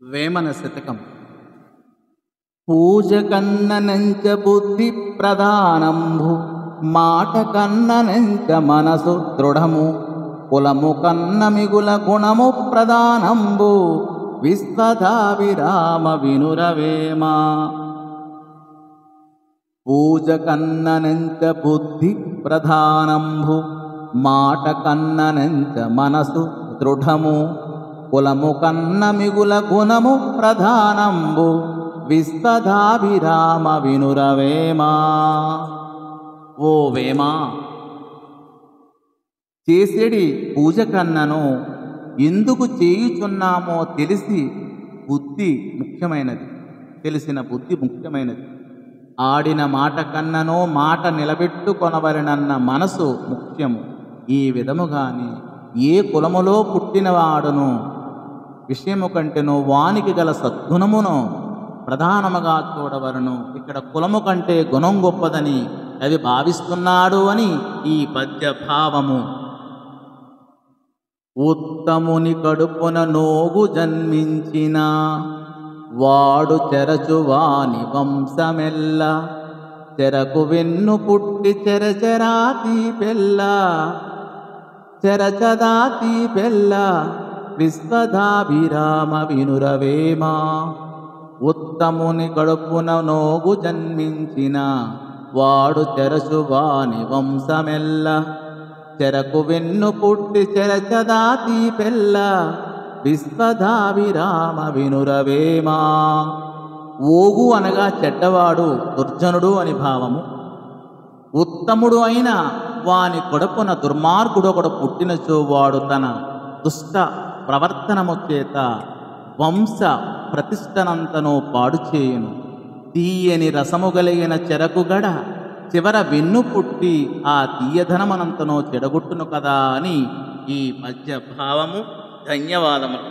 వేమన శతకం. పూజ కన్ననంచ బుద్ధి ప్రధానంభు, మాట కన్ననంచ మనసు దృఢము, కులము కన్న మిగుల గుణము ప్రధానంబు, విశ్వధా విరామ వినురవేమ. పూజ కన్ననంచ బుద్ధి ప్రధానంభు, మాట కన్ననంచ మనసు దృఢము, కులము కన్న మిగుల గుణము ప్రధానంబు, విశ్వధాభిరామ వినురవేమా. ఓ వేమా, చేసేడి పూజ కన్నను ఎందుకు చేయుచున్నామో తెలిసి బుద్ధి ముఖ్యమైనది, తెలిసిన బుద్ధి ముఖ్యమైనది. ఆడిన మాట కన్నను మాట నిలబెట్టుకొనవలెనన్న మనసు ముఖ్యము. ఈ విధముగాని ఏ కులములో పుట్టినవాడును విషయము కంటేనో వానికి గల సద్గుణమును ప్రధానముగా చూడవలను. ఇక్కడ కులము కంటే గుణం గొప్పదని కవి భావిస్తున్నాడు అని ఈ పద్య భావము. ఉత్తముని కడుపున నోగు జన్మించిన వాడు చెరచువాని వంశమెల్ల, చెరకు వెన్ను పుట్టి చెరచరాతి పెళ్ళ, చెరచదాతి పెళ్ళ, విశ్వధాభిరామ వినురవేమా. ఉత్తముని కడుపున నోగు జన్మించిన వాడు చెరచువాని వంశమెల్ల, చెరకు వెన్ను పుట్టి చెరచదాతి పెళ్ళ, విశ్వధాభిరామ వినురవేమా. ఓగు అనగా చెడ్డవాడు, దుర్జనుడు అని భావము. ఉత్తముడు అయిన వాని కడుపున దుర్మార్గుడొకడు పుట్టినచో వాడు తన దుష్ట ప్రవర్తనము చేత వంశ ప్రతిష్టనంతను పాడు చేయును. తీయని రసము కలిగిన చెరకుగడ చివర వెన్ను పుట్టి ఆ తీయధనమనంతనో చెడగొట్టును కదా అని ఈ పద్య భావము. ధన్యవాదములు.